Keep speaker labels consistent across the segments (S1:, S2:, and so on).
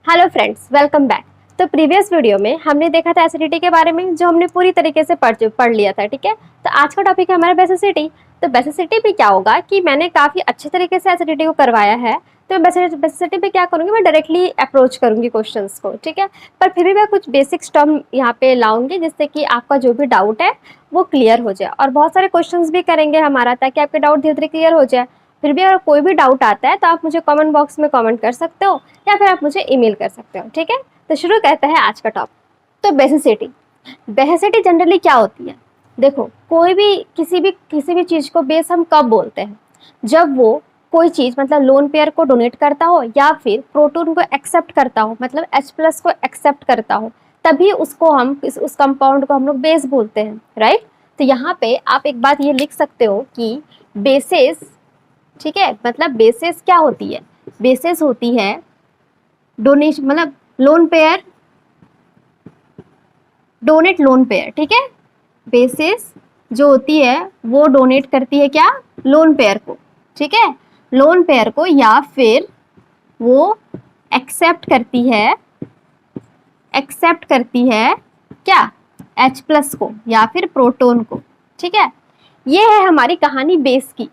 S1: Hello friends, welcome back. तो previous video में हमने देखा था एसिडिटी के बारे में, जो हमने पूरी तरीके से पढ़ लिया था। ठीक है, तो आज का टॉपिक है हमारा बेसिसिटी। तो बेसिसिटी पे क्या होगा कि मैंने काफ़ी अच्छे तरीके से एसिडिटी को करवाया है। तो बेसिसिटी पे क्या करूँगी, मैं डायरेक्टली अप्रोच करूँगी क्वेश्चंस को। ठीक है, पर फिर भी मैं कुछ बेसिक्स टर्म यहाँ पे लाऊंगी जिससे कि आपका जो भी डाउट है वो क्लियर हो जाए, और बहुत सारे क्वेश्चंस भी करेंगे हमारा, ताकि आपके डाउट धीरे धीरे क्लियर हो जाए। फिर भी अगर कोई भी डाउट आता है तो आप मुझे कमेंट बॉक्स में कमेंट कर सकते हो, या फिर आप मुझे ईमेल कर सकते हो। ठीक है, तो शुरू करते हैं आज का टॉपिक। तो बेसिसिटी बेसिसिटी जनरली क्या होती है? देखो, कोई भी किसी भी चीज़ को बेस हम कब बोलते हैं? जब वो कोई चीज़ मतलब लोन पेयर को डोनेट करता हो, या फिर प्रोटॉन को एक्सेप्ट करता हो, मतलब H+ को एक्सेप्ट करता हो, तभी उसको हम उस कंपाउंड को हम लोग बेस बोलते हैं। राइट? तो यहाँ पे आप एक बात ये लिख सकते हो कि बेसिस, ठीक है, मतलब बेसिस क्या होती है? बेसिस होती है डोनेशन, मतलब lone pair donate lone pair. ठीक है, बेसिस जो होती है वो डोनेट करती है क्या? लोन पेयर को। ठीक है, लोन पेयर को, या फिर वो एक्सेप्ट करती है क्या? H+ को या फिर प्रोटॉन को। ठीक है, ये है हमारी कहानी बेस की।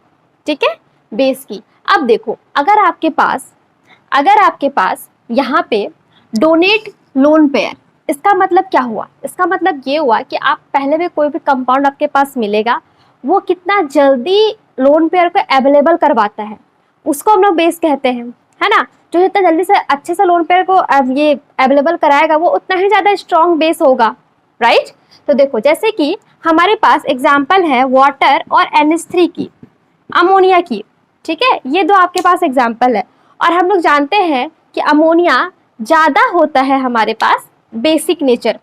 S1: ठीक है, बेस की। अब देखो, अगर आपके पास यहाँ पे डोनेट लोन पेयर, इसका मतलब क्या हुआ? इसका मतलब ये हुआ कि आप पहले भी कोई भी कंपाउंड आपके पास मिलेगा, वो कितना जल्दी लोन पेयर को अवेलेबल करवाता है, उसको हम लोग बेस कहते हैं, है ना। जो जितना जल्दी से अच्छे से लोन पेयर को ये अवेलेबल कराएगा, वो उतना ही ज्यादा स्ट्रॉन्ग बेस होगा। राइट? तो देखो, जैसे कि हमारे पास एग्जाम्पल है वाटर और NH3 की, अमोनिया की। ठीक है, ये दो आपके पास एग्जाम्पल है, और हम लोग जानते हैं कि अमोनिया ज़्यादा होता है हमारे पास बेसिक नेचर।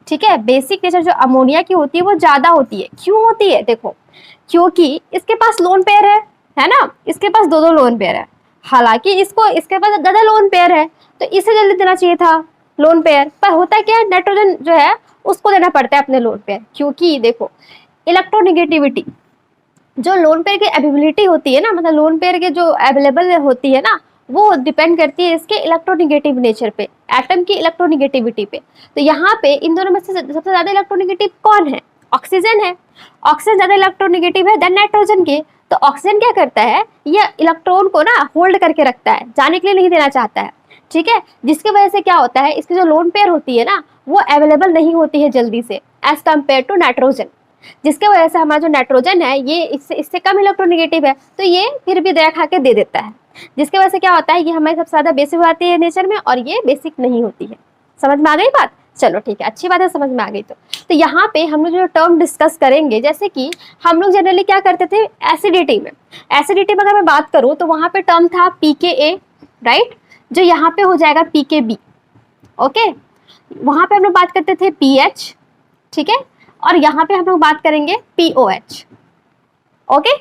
S1: ठीक है, बेसिक नेचर जो अमोनिया की होती है वो ज़्यादा होती है। क्यों होती है? देखो, क्योंकि इसके पास लोन पेयर है ना, इसके पास दो लोन पेयर है। हालांकि इसके पास ज़्यादा लोन पेयर है, तो इसे जल्दी देना चाहिए था लोन पेयर, पर होता क्या है, नाइट्रोजन जो है उसको देना पड़ता है अपने लोन पेयर। क्योंकि देखो, इलेक्ट्रोनिगेटिविटी, जो लोन पेयर की अवेलेबिलिटी होती है ना, मतलब लोन पेयर के जो अवेलेबल होती है ना, वो डिपेंड करती है इसके इलेक्ट्रोनिगेटिव नेचर पे, एटम की इलेक्ट्रोनिगेटिविटी पे। तो यहाँ पे इन दोनों में से सबसे ज्यादा इलेक्ट्रोनिगेटिव कौन है? ऑक्सीजन है। ऑक्सीजन ज्यादा इलेक्ट्रोनिगेटिव है देन नाइट्रोजन के। तो ऑक्सीजन क्या करता है, ये इलेक्ट्रॉन को ना होल्ड करके रखता है, जाने के लिए नहीं देना चाहता है। ठीक है, जिसकी वजह से क्या होता है, इसकी जो लोन पेयर होती है ना, वो अवेलेबल नहीं होती है जल्दी से एज कम्पेयर टू नाइट्रोजन, जिसके वजह से हमारा जो नाइट्रोजन है ये इससे कम इलेक्ट्रोनिगेटिव है, तो ये फिर भी दया खा के दे देता है, जिसकी वजह से क्या होता है, ये हमारी सबसे ज्यादा बेसिक आती है नेचर में, और ये बेसिक नहीं होती है। समझ में आ गई बात? चलो ठीक है, अच्छी बात है, समझ में आ गई। तो यहाँ पे हम लोग जो टर्म डिस्कस करेंगे, जैसे कि हम लोग जनरली क्या करते थे एसिडिटी में अगर मैं बात करूँ, तो वहाँ पे टर्म था pKa, राइट, जो यहाँ पे हो जाएगा pKb। ओके, वहाँ पे हम लोग बात करते थे pH, ठीक है, और यहाँ पे हम लोग बात करेंगे POH। ओके,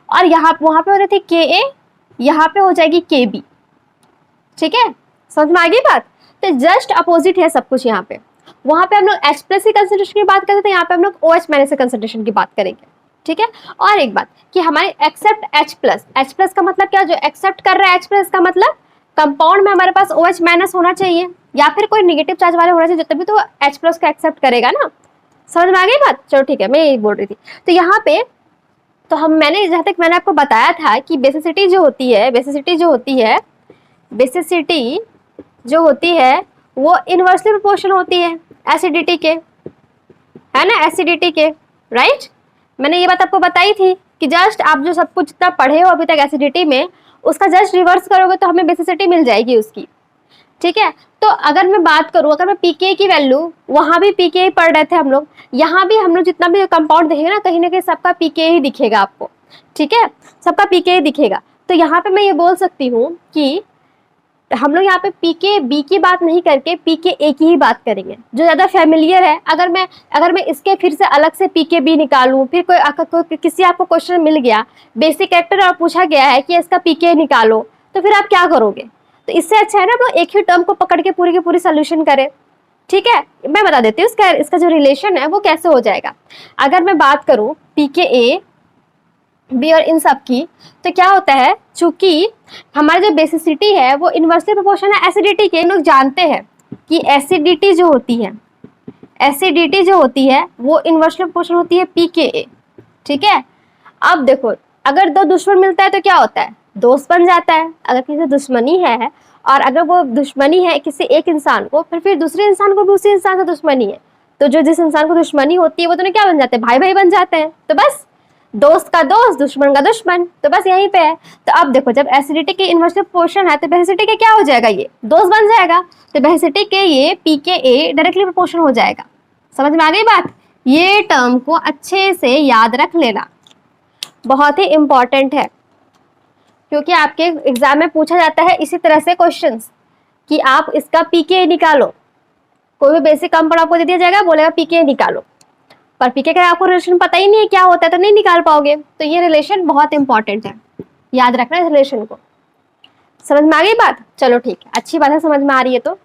S1: और वहाँ पे हो रही थी Ka, यहाँ पे हो जाएगी Kb। ठीक है, समझ में आ गई बात? तो जस्ट अपोजिट है सब कुछ। यहाँ पे वहाँ पे हम लोग H+ की कंसंट्रेशन की बात करते थे, यहाँ पे हम लोग OH- की कंसंट्रेशन की बात करेंगे। ठीक है, और एक बात कि हमारे एक्सेप्ट H+ का मतलब क्या? जो एक्सेप्ट कर रहा है H+ का मतलब कंपाउंड में हमारे पास OH- होना चाहिए, या फिर कोई नेगेटिव चार्ज वाले होना चाहिए, तभी तो H+ का एक्सेप्ट करेगा ना। समझ में आ गई बात? चलो ठीक है, मैं यही बोल रही थी। तो यहाँ पे तो मैंने जहाँ तक मैंने आपको बताया था कि बेसिसिटी जो होती है वो इनवर्सली प्रोपोर्शनल होती है एसिडिटी के, है ना, एसिडिटी के। राइट, मैंने ये बात आपको बताई थी कि जस्ट आप जो सब कुछ जितना पढ़े हो अभी तक एसिडिटी में, उसका जस्ट रिवर्स करोगे तो हमें बेसिसिटी मिल जाएगी उसकी। ठीक है, तो अगर मैं बात करूं, अगर मैं pKa की वैल्यू, वहां भी pKa पढ़ रहे थे हम लोग, यहाँ भी हम लोग जितना भी कंपाउंड देखेंगे ना, कहीं ना कहीं सबका pKa ही दिखेगा आपको। ठीक है, सबका pKa दिखेगा। तो यहाँ पे मैं ये बोल सकती हूँ कि हम लोग यहाँ पे pKb की बात नहीं करके pKa की ही बात करेंगे, जो ज्यादा फेमिलियर है। अगर मैं इसके फिर से अलग से pKb निकालूं, फिर किसी आपको क्वेश्चन मिल गया बेसिक कैरेक्टर और पूछा गया है कि इसका pKa निकालो, तो फिर आप क्या करोगे? तो इससे अच्छा है ना, हम लोग एक ही टर्म को पकड़ के पूरी की पूरी सोल्यूशन करें। ठीक है, मैं बता देती हूँ इसका जो रिलेशन है वो कैसे हो जाएगा। अगर मैं बात करूँ pKa बी और इन सब की, तो क्या होता है, चूंकि हमारी जो बेसिसिटी है वो इन्वर्सली प्रोपोर्शनल है एसिडिटी के। लोग जानते हैं कि एसिडिटी जो होती है, एसिडिटी जो होती है वो इन्वर्सली प्रोपोर्शनल होती है पी के ए। ठीक है, अब देखो अगर दो दुश्मन मिलता है तो क्या होता है, दोस्त बन जाता है। अगर किसी से दुश्मनी है और अगर वो दुश्मनी है किसी एक इंसान को, फिर दूसरे इंसान को भी उसी इंसान से दुश्मनी है, तो जो जिस इंसान को दुश्मनी होती है वो दोनों क्या बन जाते हैं, भाई भाई बन जाते हैं। तो बस दोस्त का दोस्त, दुश्मन का दुश्मन, तो बस यहीं पे है। तो अब देखो जब एसिडिटी के इन्वर्सली प्रोपोर्शन है तो बेसिसिटी के क्या हो जाएगा, ये दोस्त बन जाएगा। तो बेसिसिटी के ये पी के ए डायरेक्टली प्रोपोर्शन हो जाएगा। समझ में आ गई बात? ये टर्म को अच्छे से याद रख लेना, बहुत ही इंपॉर्टेंट है, क्योंकि आपके एग्जाम में पूछा जाता है इसी तरह से क्वेश्चंस कि आप इसका पीके निकालो। कोई भी बेसिक कंपाउंड आपको दे दिया जाएगा, बोलेगा पीके निकालो, पर पीके का आपको रिलेशन पता ही नहीं है क्या होता है तो नहीं निकाल पाओगे। तो ये रिलेशन बहुत इंपॉर्टेंट है, याद रखना इस रिलेशन को। समझ में आ गई बात? चलो ठीक है, अच्छी बात है, समझ में आ रही है तो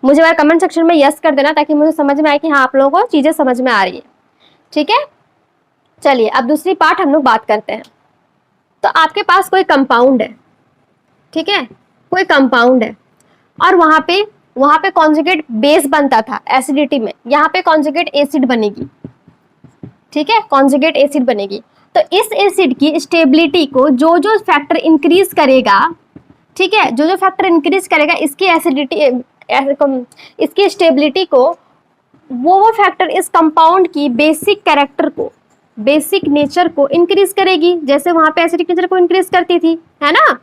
S1: मुझे मेरे कमेंट सेक्शन में यस कर देना, ताकि मुझे समझ में आए कि हाँ आप लोगों को चीजें समझ में आ रही है। ठीक है, चलिए अब दूसरी पार्ट हम लोग बात करते हैं। तो आपके पास कोई कंपाउंड है, ठीक है, कोई कंपाउंड है और वहां पे कॉन्जुगेट बेस बनता था एसिडिटी में, यहाँ पे कॉन्जुगेट एसिड बनेगी। ठीक है, कॉन्जुगेट एसिड बनेगी। तो इस एसिड की स्टेबिलिटी को जो जो फैक्टर इंक्रीज करेगा, ठीक है, जो जो फैक्टर इंक्रीज करेगा इसकी एसिडिटी, इसकी स्टेबिलिटी को, वो फैक्टर इस कंपाउंड की बेसिक कैरेक्टर को, बेसिक नेचर को इंक्रीज करेगी, जैसे वहां पे एसिडिक नेचर को इंक्रीज करती थी, है ना?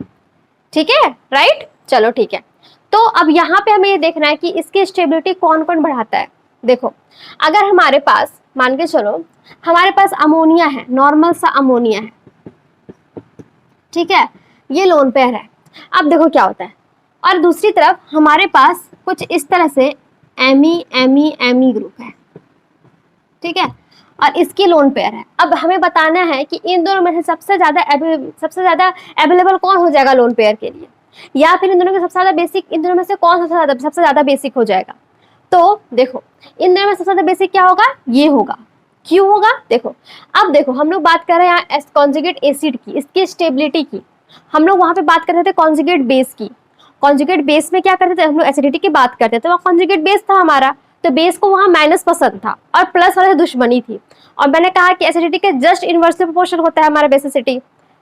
S1: ठीक है, राइट, चलो ठीक है। तो अब यहाँ पे हमें ये देखना है कि इसकी स्टेबिलिटी कौन कौन बढ़ाता है। देखो अगर हमारे पास, मान के चलो हमारे पास अमोनिया है, नॉर्मल सा अमोनिया है, ठीक है, ये लोन पेयर है। अब देखो क्या होता है, और दूसरी तरफ हमारे पास कुछ इस तरह से एमी एमी एमी ग्रुप है, ठीक है, और इसकी लोन पेयर है। अब हमें बताना है कि इन दोनों में से सबसे ज्यादा अवेलेबल कौन हो जाएगा लोन पेयर के लिए, या फिर इन दोनों के सबसे ज्यादा बेसिक, इन दोनों में से कौन सबसे ज्यादा बेसिक हो जाएगा। तो देखो इन दोनों में सबसे ज्यादा बेसिक क्या होगा, ये होगा। क्यों होगा, देखो अब देखो हम लोग बात कर रहे हैं यहाँ कॉन्जुगेट एसिड की, इसकी स्टेबिलिटी की। हम लोग वहां पे बात कर रहे थे कॉन्जुगेट बेस की। कॉन्जुगेट बेस में क्या करते थे हम लोग, एसिडिटी की बात करते थे, वहाँ कॉन्जुगेट बेस था हमारा, तो बेस को वहां माइनस पसंद था और प्लस वाले दुश्मनी थी। और मैंने कहा कि एसिडिटी के जस्ट इनवर्सली प्रोपोर्शनल होता है हमारा बेसिसिटी,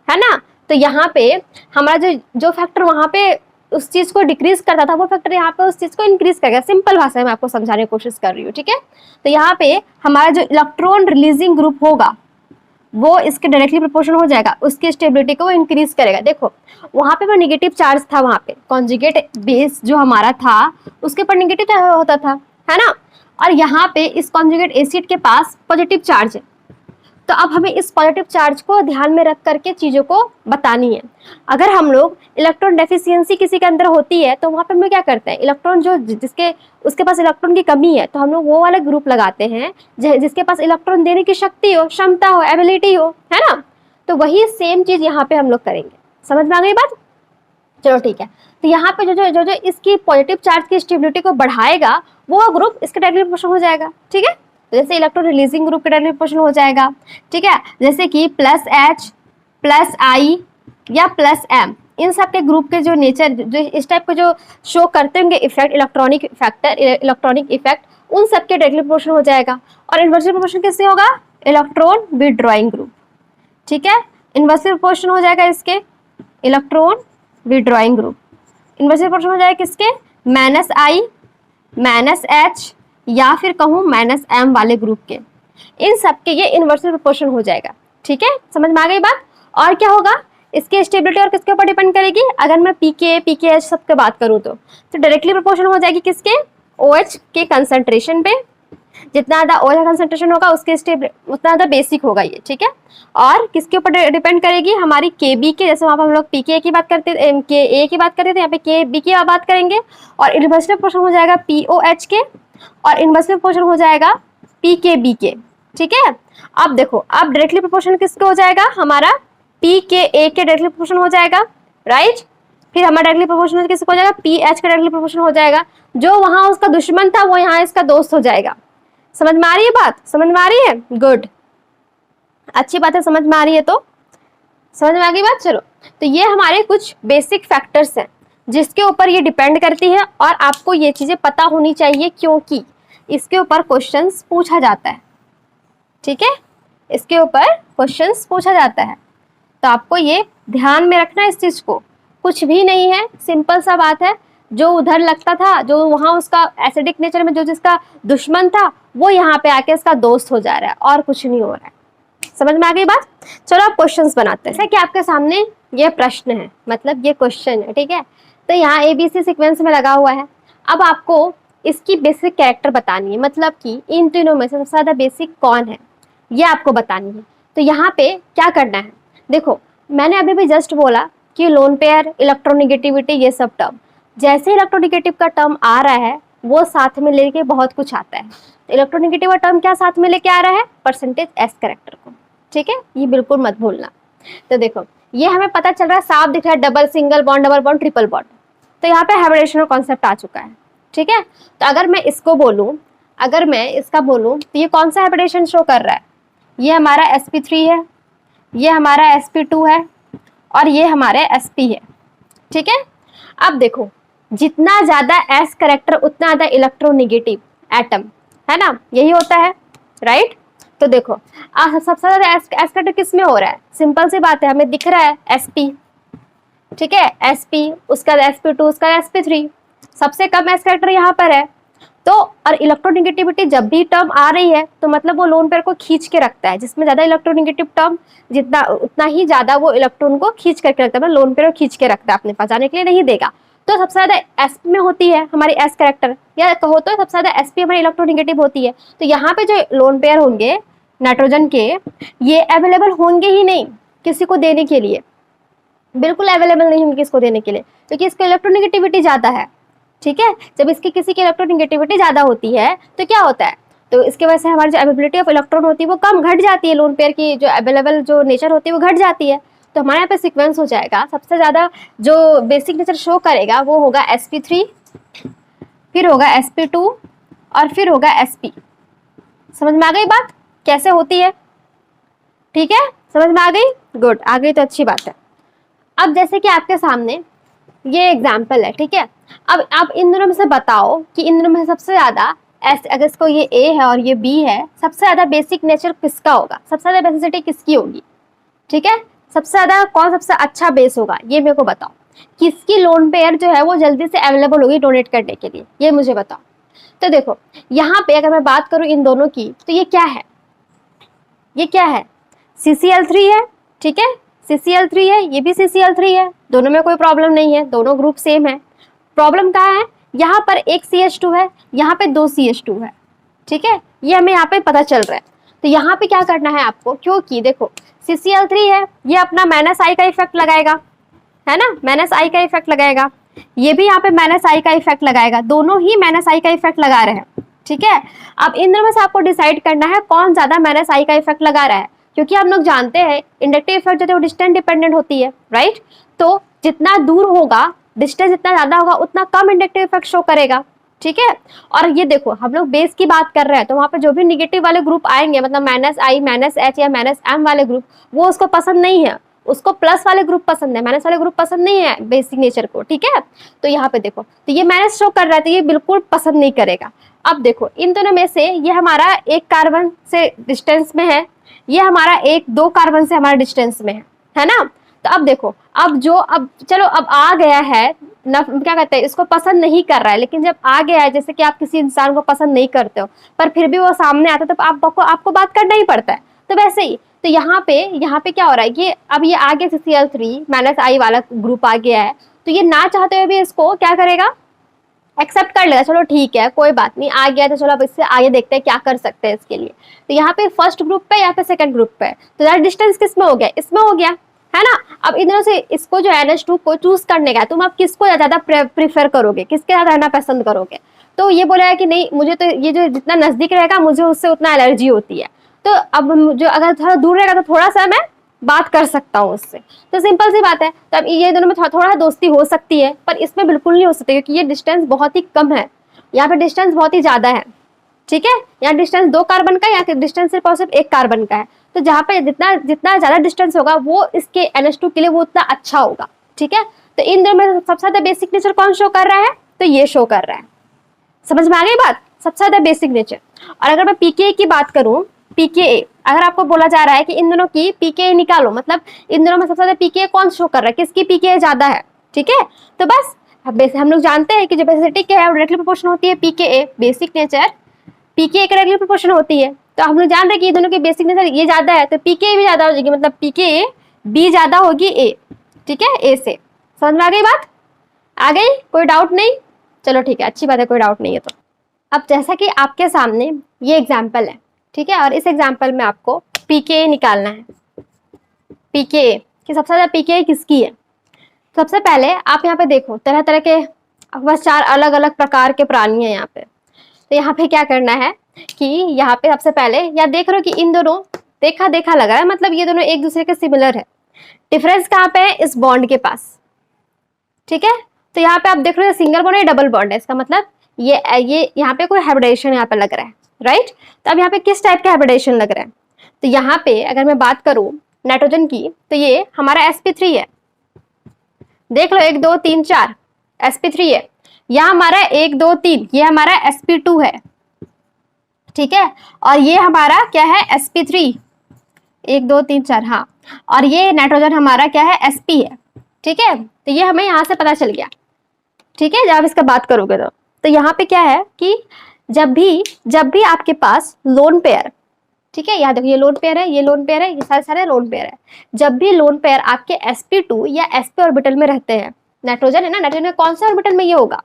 S1: है ना? तो यहाँ पे हमारा जो फैक्टर वहां पे उस चीज को डिक्रीज करता था, वो फैक्टर यहाँ पे उस चीज को इंक्रीज करेगा। सिंपल भाषा में मैं आपको समझाने की कोशिश कर रही हूँ, ठीक है? तो यहाँ पे हमारा जो इलेक्ट्रॉन रिलीजिंग ग्रुप होगा वो इसके डायरेक्टली प्रोपोर्शनल हो जाएगा, उसकी स्टेबिलिटी को वो इंक्रीज करेगा। देखो वहां पे वो नेगेटिव चार्ज था, वहां पे कॉन्जुगेट बेस जो हमारा था उसके ऊपर नेगेटिव होता था, है ना? और यहाँ पे इस कॉन्जुगेट एसिड के पास पॉजिटिव चार्ज है। तो अब हमें इस पॉजिटिव चार्ज को ध्यान में रख करके चीजों को बतानी है। अगर हम लोग इलेक्ट्रॉन डेफिशिएंसी किसी के अंदर होती है तो वहां पे हम लोग क्या करते हैं, इलेक्ट्रॉन जो जिसके उसके पास इलेक्ट्रॉन की कमी है तो हम लोग वो वाले ग्रुप लगाते हैं जिसके पास इलेक्ट्रॉन देने की शक्ति हो, क्षमता हो, एबिलिटी हो, है ना? तो वही सेम चीज यहाँ पे हम लोग करेंगे। समझ में आ गई बात? चलो ठीक है। तो यहाँ पे जो इसकी पॉजिटिव चार्ज की स्टेबिलिटी को बढ़ाएगा वो ग्रुप इसके डायरेक्टली प्रोपोर्शनल हो जाएगा, ठीक है? जैसे इलेक्ट्रॉन रिलीजिंग ग्रुप के डायरेक्टली प्रोपोर्शनल हो जाएगा, ठीक है, जैसे कि प्लस एच, प्लस आई या प्लस एम, इन सब के ग्रुप के जो नेचर, जो इस टाइप के जो शो करते होंगे effect, electronic factor, electronic effect, उन सब के डायरेक्टली प्रोपोर्शनल हो जाएगा। और इन्वर्सली प्रोपोर्शनल किससे होगा, इलेक्ट्रॉन विथड्रॉइंग ग्रुप, ठीक है, इन्वर्सली प्रोपोर्शनल हो जाएगा इसके electron withdrawing group. Inversely proportional हो जाएगा किसके, माइनस आई, माइनस एच या फिर कहूँ माइनस एम वाले ग्रुप के, इन सब के ये इन्वर्सली प्रोपोर्शनल हो जाएगा, ठीक है? समझ में आ गई बात? और क्या होगा, इसकी स्टेबिलिटी और किसके ऊपर डिपेंड करेगी, अगर मैं पीके सब की बात करूँ तो डायरेक्टली प्रोपोर्शनल हो जाएगी किसके, OH के कंसंट्रेशन पे। जितना ज्यादा OH का कंसंट्रेशन होगा उसके उतना ज्यादा बेसिक होगा ये, ठीक है? और किसके ऊपर डिपेंड करेगी, हमारी KB के, जैसे वहां पर हम लोग PK की बात करते थे, KA की बात करते थे, यहाँ पे KB की बात करेंगे। और इन्वर्सली प्रोपोर्शनल हो जाएगा POH के, और इन्वर्सली प्रोपोर्शनल हो जाएगा PKB के, ठीक है? अब देखो अब डायरेक्टली प्रोपोर्शनल किसके हो जाएगा, हमारा PKA के डायरेक्टली प्रोपोर्शनल हो जाएगा, राइट? फिर हमारा डायरेक्टली प्रोपोर्शनल किसको हो जाएगा, PH का डायरेक्टली प्रोपोर्शनल हो जाएगा। जो वहां उसका दुश्मन था वो यहाँ इसका दोस्त हो जाएगा। समझ में आ रही है बात? समझ में आ रही है? गुड, अच्छी बात है, समझ में आ रही है तो समझ में आ गई बात। चलो, तो ये हमारे कुछ बेसिक फैक्टर्स हैं जिसके ऊपर ये डिपेंड करती है, और आपको ये चीजें पता होनी चाहिए क्योंकि इसके ऊपर क्वेश्चंस पूछा जाता है। ठीक है, इसके ऊपर क्वेश्चंस पूछा जाता है, तो आपको ये ध्यान में रखना इस चीज को। कुछ भी नहीं है, सिंपल सा बात है। जो उधर लगता था, जो वहां उसका एसिडिक नेचर में जो जिसका दुश्मन था, वो यहाँ पे आके इसका दोस्त हो जा रहा है, और कुछ नहीं हो रहा है। समझ में आ गई बात। चलो आप क्वेश्चंस बनाते हैं। जैसे कि आपके सामने ये प्रश्न है, मतलब ये क्वेश्चन है, ठीक है। तो यहाँ ABC सीक्वेंस में लगा हुआ है। अब आपको इसकी बेसिक कैरेक्टर बतानी है, मतलब कि इन तीनों में से सबसे ज्यादा बेसिक कौन है, ये आपको बतानी है। तो यहाँ पे क्या करना है, देखो मैंने अभी भी जस्ट बोला कि लोन पेयर, इलेक्ट्रोनिगेटिविटी, ये सब टर्म, जैसे इलेक्ट्रोनिगेटिव का टर्म आ रहा है वो साथ में लेके बहुत कुछ आता है। तो इलेक्ट्रोनिगेटिव का टर्म क्या साथ में लेके आ रहा है, परसेंटेज एस कैरेक्टर को। ठीक है, ये बिल्कुल मत भूलना। तो देखो ये हमें पता चल रहा है, साफ दिख रहा है, double single bond, double bond, triple bond. तो यहाँ पे हाइब्रिडेशन कॉन्सेप्ट आ चुका है। ठीक है, तो अगर मैं इसको बोलूं, अगर मैं इसका बोलूं, तो ये कौन सा हाइब्रिडेशन शो कर रहा है, ये हमारा sp3 है, ये हमारा sp2 है, और ये हमारे sp है। ठीक है, अब देखो जितना ज्यादा s कैरेक्टर उतना ज्यादा इलेक्ट्रोनिगेटिव एटम, है ना, यही होता है, राइट। तो देखो सबसे ज्यादा एस कैरेक्टर किस में हो रहा है, सिंपल सी बात है, हमें दिख रहा है sp। ठीक है, sp, उसका sp2, उसका sp3, सबसे कम एस कैरेक्टर यहाँ पर है। तो और इलेक्ट्रोनिगेटिविटी जब भी टर्म आ रही है तो मतलब वो लोन पेयर को खींच के रखता है, जिसमें ज्यादा इलेक्ट्रोनिगेटिव टर्म जितना उतना ही ज्यादा वो इलेक्ट्रॉन को खींच करके रखता है, मतलब लोन पेयर को खींच के रखता है, अपने पास जाने के लिए नहीं देगा। तो सबसे ज्यादा एस में होती है हमारी एस कैरेक्टर, या कहो तो सबसे ज्यादा एसपी हमारी इलेक्ट्रोनिगेटिव होती है। तो यहाँ पे जो लोन पेयर होंगे नाइट्रोजन के, ये अवेलेबल होंगे ही नहीं किसी को देने के लिए, बिल्कुल अवेलेबल नहीं होंगे किसको देने के लिए, क्योंकि इसकी इलेक्ट्रोनिगेटिविटी ज्यादा है। ठीक है, जब इसकी किसी की इलेक्ट्रोनिगेटिविटी ज्यादा होती है तो क्या होता है, तो इसके वजह से हमारी जो अवेलेबिलिटी ऑफ इलेक्ट्रॉन होती है वो कम घट जाती है, लोन पेयर की जो अवेलेबल जो नेचर होती है वो घट जाती है। तो हमारे यहाँ पे सीक्वेंस हो जाएगा, सबसे ज्यादा जो बेसिक नेचर शो करेगा वो होगा sp3, फिर होगा sp2, और फिर होगा sp। समझ में आ गई बात कैसे होती है। ठीक है, समझ में आ गई, गुड, आ गई तो अच्छी बात है। अब जैसे कि आपके सामने ये एग्जाम्पल है, ठीक है। अब आप इन दोनों में से बताओ कि इन दोनों में सबसे ज्यादा अगर इसको ये A है और ये B है, सबसे ज्यादा बेसिक नेचर किसका होगा, सबसे ज्यादा बेसिसिटी किसकी होगी। ठीक है, सबसे ज्यादा कौन सबसे अच्छा बेस होगा, ये मेरे को बताओ। किसकी लोन पेयर जो है वो जल्दी से अवेलेबल होगी डोनेट करने के लिए, ये मुझे बताओ। तो देखो यहाँ पे अगर मैं बात करूँ इन दोनों की, तो ये क्या है, ये क्या है, CCl3 है। ठीक है, CCl3 है, ये भी CCl3 है, दोनों में कोई प्रॉब्लम नहीं है, दोनों ग्रुप सेम है। प्रॉब्लम कहाँ है, यहाँ पर एक CH2 है, यहाँ पे 2 CH2 है। ठीक है, ये हमें यहाँ पे पता चल रहा है। तो यहाँ पे क्या करना है आपको, क्योंकि देखो CCl3 है, ये अपना -I का इफेक्ट लगाएगा, है ना, -I का इफेक्ट लगाएगा, ये भी यहाँ पे -I का इफेक्ट लगाएगा, दोनों ही -I का इफेक्ट लगा रहे हैं। ठीक है, अब इन दोनों में से आपको डिसाइड करना है कौन ज्यादा -I का इफेक्ट लगा रहा है, क्योंकि हम लोग जानते हैं इंडक्टिव इफेक्ट जो है वो डिस्टेंस डिपेंडेंट होती है, राइट। तो जितना दूर होगा, डिस्टेंस जितना ज्यादा होगा, उतना कम इंडक्टिव इफेक्ट शो करेगा। ठीक है, और ये देखो हम लोग बेस की बात कर रहे हैं, तो वहां पे जो भी निगेटिव वाले ग्रुप आएंगे, मतलब -I, -H या -M वाले ग्रुप, वो उसको पसंद नहीं है, उसको प्लस वाले ग्रुप पसंद है, माइनस वाले ग्रुप पसंद नहीं है बेसिक नेचर को। ठीक है, तो यहाँ पे देखो, तो ये माइनस शो कर रहा है, तो ये बिल्कुल पसंद नहीं करेगा। अब देखो इन दोनों में से ये हमारा एक कार्बन से डिस्टेंस में है, ये हमारा एक 2 कार्बन से हमारा डिस्टेंस में है ना। तो अब देखो, अब चलो अब आ गया है ना, क्या कहते हैं, इसको पसंद नहीं कर रहा है, लेकिन जब आ गया है, जैसे कि आप किसी इंसान को पसंद नहीं करते हो पर फिर भी वो सामने आता है, तो आपको बात करना ही पड़ता है। तो वैसे ही तो यहाँ पे क्या हो रहा है, ये अब ये आ गया CCl3 -I वाला ग्रुप आ गया है, तो ये ना चाहते हुए भी इसको क्या करेगा, एक्सेप्ट कर लेगा, चलो ठीक है कोई बात नहीं, आ गया तो चलो अब इससे आगे देखते हैं क्या कर सकते हैं इसके लिए। तो यहाँ पे फर्स्ट ग्रुप पे या फिर सेकंड ग्रुप पे, तो दैट डिस्टेंस किस में हो गया, इसमें हो गया, है ना। अब इधर से इसको जो NH2 को चूज करने का, तुम अब किसको ज्यादा प्रीफर करोगे, किसके साथ रहना पसंद करोगे। तो ये बोला है कि नहीं, मुझे तो ये जो जितना नजदीक रहेगा मुझे उससे उतना एलर्जी होती है, तो अब जो अगर थोड़ा दूर रहेगा तो थोड़ा सा मैं बात कर सकता हूँ उससे। तो सिंपल सी बात है, तब ये दोनों में थोड़ा दोस्ती हो सकती है, पर इसमें बिल्कुल नहीं हो सकती, क्योंकि ये डिस्टेंस बहुत ही कम है, यहाँ पे डिस्टेंस बहुत ही ज्यादा है। ठीक है, यहाँ डिस्टेंस 2 कार्बन का, यहाँ डिस्टेंस सिर्फ और सिर्फ 1 कार्बन का है, तो जहाँ पे जितना जितना ज्यादा डिस्टेंस होगा वो इसके NH2 के लिए वो उतना अच्छा होगा, ठीक है। तो इन दोनों में सबसे ज्यादा बेसिक नेचर कौन शो कर रहा है, तो ये शो कर रहा है। समझ में आ गई बात, सबसे ज्यादा बेसिक नेचर। और अगर मैं पीके की बात करूं, पीके अगर आपको बोला जा रहा है कि इन दोनों की पीके निकालो, मतलब इन दोनों में सबसे ज्यादा पीके कौन शो कर रहा है, किसकी पीके ज्यादा है, ठीक है। तो बस हम लोग जानते हैं कि जो बेसिसिटी क्या है डायरेक्टली प्रोपोर्शनल होती है पीके, बेसिक नेचर पीके डायरेक्टली प्रोपोर्शनल होती है। तो हम लोग जान रहे हैं कि ये दोनों की बेसिक नेचर ये ज्यादा है, तो पीके भी ज्यादा हो जाएगी, मतलब पीके बी ज्यादा होगी ए, ठीक है, ए से। समझ में आ गई बात, आ गई, कोई डाउट नहीं, चलो ठीक है, अच्छी बात है, कोई डाउट नहीं है। तो अब जैसा कि आपके सामने ये एग्जाम्पल है, ठीक है, और इस एग्जाम्पल में आपको पीके निकालना है। पीके कि सबसे ज्यादा पीके किसकी है। सबसे पहले आप यहाँ पे देखो तरह तरह के बस 4 अलग अलग प्रकार के प्राणी हैं यहाँ पे। तो यहाँ पे क्या करना है कि यहाँ पे सबसे पहले या देख रहे हो कि इन दोनों देखा देखा लगा है, मतलब ये दोनों एक दूसरे के सिमिलर है। डिफरेंस कहाँ पे है, इस बॉन्ड के पास, ठीक है। तो यहाँ पे आप देख रहे हो सिंगल बॉन्ड है डबल बॉन्ड है, इसका मतलब ये यहाँ पे कोई हाइब्रिडेशन यहाँ पे लग रहा है, राइट। तो अब यहाँ पे किस टाइप का हाइब्रिडेशन लग रहा है, तो यहाँ पे अगर मैं बात करूं नाइट्रोजन की, तो ये हमारा sp3 है। देख लो 1 2 3 4 sp3 है, यहाँ हमारा 1 2 3 ये हमारा sp2 है, ठीक है। और ये हमारा क्या है sp3, 1 2 3 4, हाँ। और ये नाइट्रोजन हमारा क्या है sp है, ठीक है। तो ये हमें यहाँ से पता चल गया, ठीक है, जब इसका बात करोगे तो यहाँ पे क्या है कि जब भी आपके पास लोन पेयर, ठीक है, याद देखो ये लोन पेयर है, ये लोन पेयर है, ये सारे लोन पेयर है। जब भी लोन पेयर आपके sp2 या sp ऑर्बिटल में रहते हैं, नाइट्रोजन है ना, नाइट्रोजन में कौन से ऑर्बिटल में ये होगा,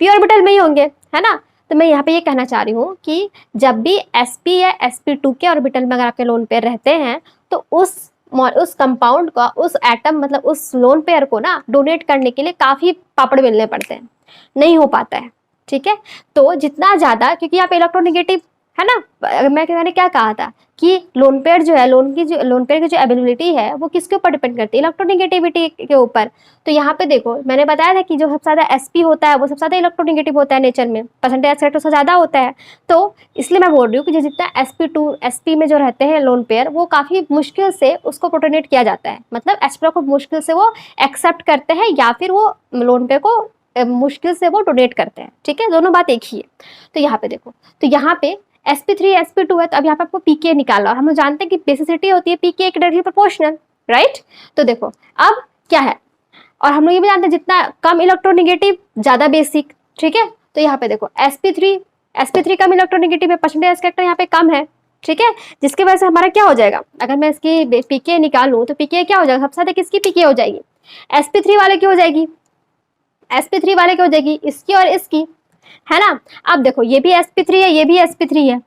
S1: p ऑर्बिटल में ही होंगे, है ना। तो मैं यहाँ पे ये कहना चाह रही हूँ कि जब भी sp या sp2 के ऑर्बिटल में अगर आपके लोन पेयर रहते हैं, तो उस कंपाउंड का, उस एटम मतलब उस लोन पेयर को ना डोनेट करने के लिए काफी पापड़ बेलने पड़ते हैं, नहीं हो पाता है, ठीक है। तो जितना ज्यादा, क्योंकि यहाँ पे इलेक्ट्रोनेगेटिव है ना, मैंने क्या कहा था कि लोन पेयर जो है, लोन पेयर की जो एबिलिटी है वो किसके ऊपर डिपेंड करती है, इलेक्ट्रोनेगेटिविटी के ऊपर। तो यहाँ पे देखो मैंने बताया था कि जो सबसे ज्यादा sp होता है वो सबसे ज्यादा इलेक्ट्रोनेगेटिव होता है नेचर में, परसेंटेज एक्सेप्ट उसका ज्यादा होता है। तो इसलिए मैं बोल रही हूँ कि जितना sp में जो रहते हैं लोन पेयर, वो काफी मुश्किल से उसको प्रोटोनेट किया जाता है, मतलब एस्ट्रो को मुश्किल से वो एक्सेप्ट करते हैं या फिर वो लोन पेयर को मुश्किल से वो डोनेट करते हैं, ठीक है, दोनों बात एक ही है। तो यहाँ पे देखो, तो यहाँ पे sp3 sp2 है, तो अब यहाँ पे आपको pK निकालना, और हम जानते हैं कि बेसिसिटी होती है pK डायरेक्टली प्रोपोर्शनल, राइट। तो देखो अब क्या है, और हम लोग ये भी जानते हैं जितना कम इलेक्ट्रोनेगेटिव ज्यादा बेसिक, ठीक है। तो यहाँ पे देखो sp3 कम इलेक्ट्रोनेगेटिव है, परसेंटेज कैरेक्टर यहाँ पे कम है, ठीक है, जिसकी वजह से हमारा क्या हो जाएगा, अगर मैं इसकी pK निकालूं तो pK क्या हो जाएगा, सबसे ज्यादा किसकी pK हो जाएगी, sp3 वाले की हो जाएगी, sp3 वाले की हो जाएगी, इसकी और इसकी, है ना। अब देखो ये भी sp3 है, ये भी sp3 है,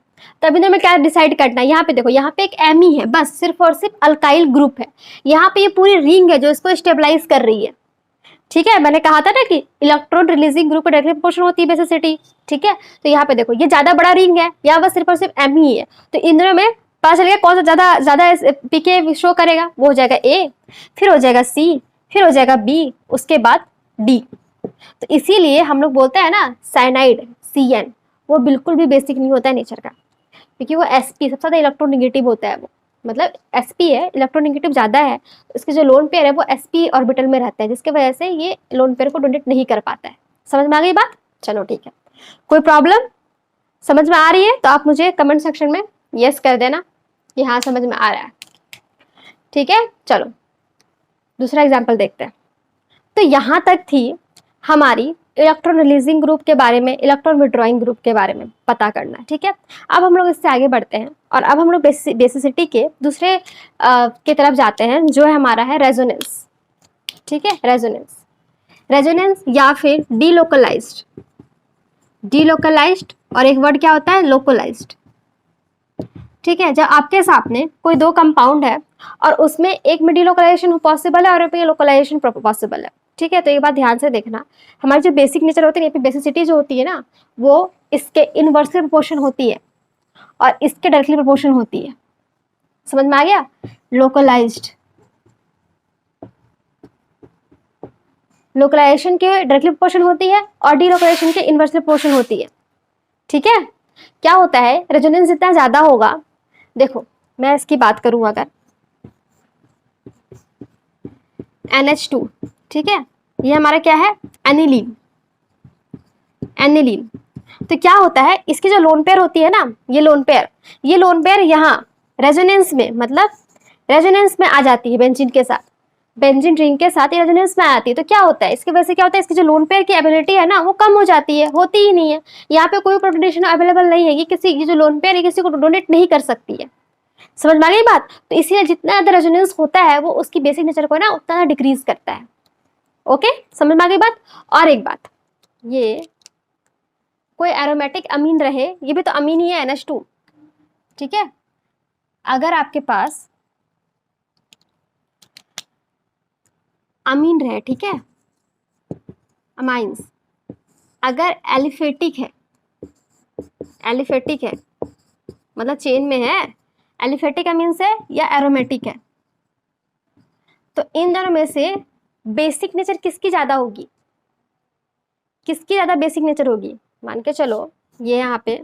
S1: तब इन्हें में क्या डिसाइड करना है, यहाँ पे देखो यहाँ पे एक एमी है, बस सिर्फ और सिर्फ अल्काइल ग्रुप है, यहाँ पे ये पूरी रिंग है जो इसको स्टेबलाइज कर रही है, ठीक है। मैंने कहा था ना कि electron releasing group directly proportional होती है बेसिसिटी, ठीक है। तो यहाँ पे देखो ये ज्यादा बड़ा रिंग है, यहाँ बस सिर्फ और सिर्फ एम ही है, तो इन दोनों में पता चल गया कौन सा ज्यादा पीके शो करेगा, वो हो जाएगा ए, फिर हो जाएगा सी, फिर हो जाएगा बी, उसके बाद डी। तो इसीलिए हम लोग बोलते हैं ना साइनाइड CN वो बिल्कुल भी बेसिक नहीं होता है नेचर का, क्योंकि वो sp सबसे ज्यादा इलेक्ट्रोनेगेटिव होता है, वो मतलब sp है, इलेक्ट्रोनेगेटिव ज्यादा है, इसके जो लोन पेयर है वो sp ऑर्बिटल में रहता है, जिसकी वजह से ये लोन पेयर को डोनेट नहीं कर पाता है। समझ में आ गई बात, चलो ठीक है, कोई प्रॉब्लम समझ में आ रही है तो आप मुझे कमेंट सेक्शन में यस कर देना कि हाँ समझ में आ रहा है, ठीक है। चलो दूसरा एग्जाम्पल देखते हैं। तो यहाँ तक थी हमारी इलेक्ट्रॉन रिलीजिंग ग्रुप के बारे में, इलेक्ट्रॉन विड्रॉइंग ग्रुप के बारे में पता करना है, ठीक है। अब हम लोग इससे आगे बढ़ते हैं और अब हम लोग बेसिसिटी के दूसरे की तरफ जाते हैं, जो है हमारा है रेजोनेंस, ठीक है। रेजोनेंस या फिर डीलोकलाइज्ड और एक वर्ड क्या होता है लोकलाइज्ड, ठीक है। जब आपके सामने कोई दो कंपाउंड है और उसमें एक में डीलोकलाइजेशन पॉसिबल है और एक में लोकलाइजेशन पॉसिबल है, ठीक है। तो ये बात ध्यान से देखना, हमारी जो बेसिक नेचर होती है, यहाँ पे बेसिसिटी जो होती है ना, वो इसके इनवर्सली प्रोपोर्शन होती है और इसके डायरेक्टली प्रोपोर्शन होती है। समझ में आ गया, लोकलाइजेशन के डायरेक्टली प्रोपोर्शन होती है और डीलोकलाइजेशन के इनवर्सली प्रोपोर्शन होती है, ठीक है। क्या होता है, रेजोनेंस जितना ज्यादा होगा, देखो मैं इसकी बात करूं अगर NH2, ठीक है, ये हमारा क्या है, एनिलीन। एनिलीन तो क्या होता है, इसकी जो लोन पेयर होती है ना, ये लोन पेयर यहाँ रेजोनेंस में, मतलब रेजोनेंस में आ जाती है बेंजीन के साथ, बेंजीन रिंग के साथ ये रेजोनेंस में आती है। तो क्या होता है, इसकी वजह से क्या होता है, इसकी जो लोन पेयर की एबिलिटी है ना वो कम हो जाती है, होती ही नहीं है। यहाँ पे कोई प्रोटेक्शन अवेलेबल नहीं है कि किसी की जो लोन पेयर है किसी को डोनेट नहीं कर सकती है। समझ में आ गई बात। तो इसीलिए जितना ज्यादा रेजोनेंस होता है वो उसकी बेसिक नेचर को ना उतना डिक्रीज करता है। ओके, समझ में आ गई बात। और एक बात, ये कोई एरोमेटिक अमीन रहे, ये भी तो अमीन ही है NH2, ठीक है। अगर आपके पास अमीन रहे, ठीक है, अमाइंस अगर एलिफेटिक है मतलब चेन में है, एलिफेटिक अमीन्स है या एरोमेटिक है, तो इन दोनों में से बेसिक नेचर किसकी ज्यादा होगी, किसकी ज्यादा बेसिक नेचर होगी। मान के चलो ये यहाँ पे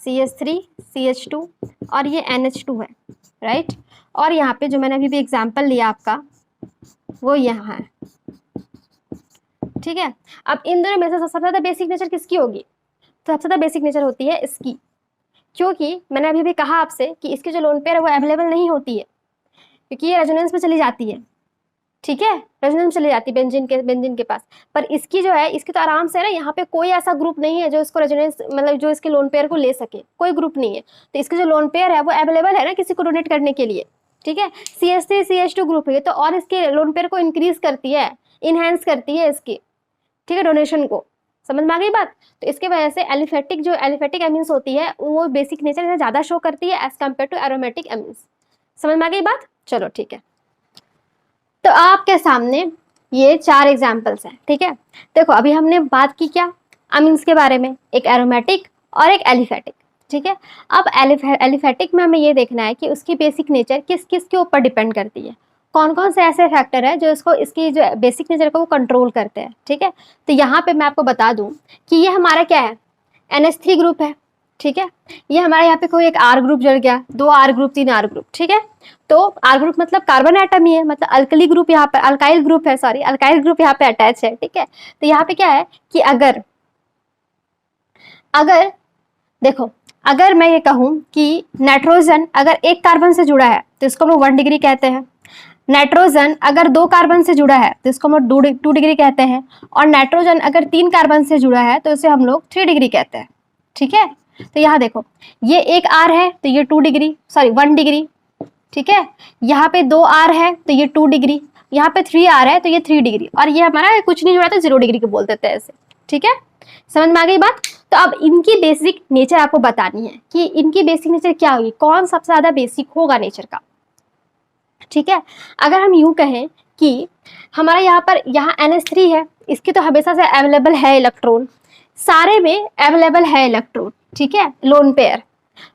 S1: CH3 CH2 और ये NH2 है, राइट। और यहाँ पे जो मैंने अभी भी एग्जाम्पल लिया आपका वो यहाँ है, ठीक है। अब इन दोनों में से सबसे ज्यादा बेसिक नेचर किसकी होगी, तो सबसे ज्यादा बेसिक नेचर होती है इसकी, क्योंकि मैंने अभी भी कहा आपसे कि इसकी जो लोन पेयर है वो अवेलेबल नहीं होती है, क्योंकि ये रेजोनेंस में चली जाती है, ठीक है, रेजोनेंस में चली जाती है बेंजीन के पास। पर इसकी जो है, इसकी तो आराम से ना, यहाँ पे कोई ऐसा ग्रुप नहीं है जो इसको रेजोनेंस मतलब जो इसके लोन पेयर को ले सके, कोई ग्रुप नहीं है। तो इसकी जो लोन पेयर है वो अवेलेबल है ना किसी को डोनेट करने के लिए, ठीक है। CH3 CH2 ग्रुप है तो और इसके लोन पेयर को इंक्रीज करती है, इनहेंस करती है इसकी, ठीक है, डोनेशन को। समझ में आ गई बात। तो इसके वजह से एलिफेटिक एमीन्स होती है वो बेसिक नेचर ज्यादा शो करती है as compared to aromatic amines. समझ में आ गई बात, चलो ठीक है। तो आपके सामने ये 4 एग्जाम्पल्स हैं, ठीक है। देखो अभी हमने बात की क्या, अमीन्स के बारे में, एक एरोमेटिक और एक एलिफेटिक, ठीक है। अब एलिफेटिक में हमें ये देखना है कि उसकी बेसिक नेचर किस किस के ऊपर डिपेंड करती है, कौन कौन से ऐसे फैक्टर है जो इसकी जो बेसिक नेचर को वो कंट्रोल करते हैं, ठीक है। तो यहाँ पे मैं आपको बता दूं कि ये हमारा क्या है, NH3 ग्रुप है, ठीक है। ये हमारे यहाँ पे कोई एक R ग्रुप जड़ गया, 2 R ग्रुप 3 R ग्रुप, ठीक है। तो R ग्रुप मतलब कार्बन एटम ही है, मतलब अल्कली ग्रुप यहाँ पर, अल्काइल ग्रुप है, सॉरी अल्काइल ग्रुप यहाँ पे अटैच है, ठीक है। तो यहाँ पे क्या है कि अगर देखो, अगर मैं ये कहूँ कि नाइट्रोजन अगर एक कार्बन से जुड़ा है तो इसको हम लोग 1 डिग्री कहते हैं। नाइट्रोजन अगर 2 कार्बन से जुड़ा है तो इसको हम लोग 2 डिग्री कहते हैं। और नाइट्रोजन अगर 3 कार्बन से जुड़ा है तो इसे हम लोग 3 डिग्री कहते हैं, ठीक है। तो यहाँ देखो, ये एक R है तो ये 2 डिग्री, सॉरी 1 डिग्री, ठीक है। यहाँ पे 2 R है तो ये 2 डिग्री, यहाँ पे 3 R है तो ये 3 डिग्री, और ये हमारा कुछ नहीं जुड़ा तो 0 डिग्री को बोल देते हैं ऐसे, ठीक है। समझ में आ गई बात। तो अब इनकी बेसिक नेचर आपको बतानी है कि इनकी बेसिक नेचर क्या होगी, कौन सबसे ज्यादा बेसिक होगा नेचर का, ठीक है। अगर हम यूं कहें कि हमारा यहाँ NH3 है, इसकी तो हमेशा से अवेलेबल है इलेक्ट्रॉन, सारे में अवेलेबल है इलेक्ट्रॉन, ठीक है। लोन पेयर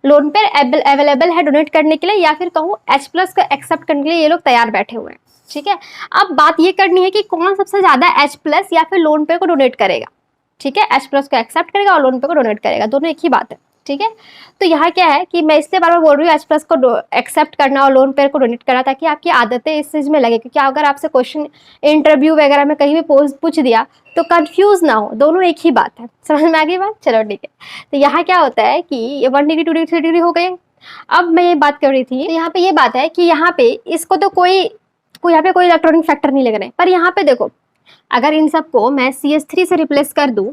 S1: अवेलेबल है डोनेट करने के लिए, या फिर कहूँ H+ को एक्सेप्ट करने के लिए ये लोग तैयार बैठे हुए हैं, ठीक है। अब बात ये करनी है कि कौन सबसे ज्यादा H+ या फिर लोन पेयर को डोनेट करेगा, ठीक है। H+ को एक्सेप्ट करेगा और लोन पेयर को डोनेट करेगा, दोनों एक ही बात है, ठीक है। तो यहाँ क्या है कि मैं इसलिए बार बार बोल रही हूँ H+ को एक्सेप्ट करना और लोन पेयर को डोनेट करना, ताकि आपकी आदतें इस चीज में लगे। क्योंकि अगर आपसे क्वेश्चन इंटरव्यू वगैरह में कहीं भी पूछ दिया तो कंफ्यूज ना हो, दोनों एक ही बात है। समझ में आ गई बात, चलो ठीक है। तो यहाँ क्या होता है कि ये 1 डिग्री 2 डिग्री 3 डिग्री हो गए। अब मैं ये बात कर रही थी, तो यहाँ पे ये बात है कि यहाँ पे इसको तो कोई यहाँ पे कोई इलेक्ट्रॉनिक फैक्टर नहीं लग रहे, पर यहाँ पे देखो, अगर इन सबको मैं CH3 से रिप्लेस कर दूं,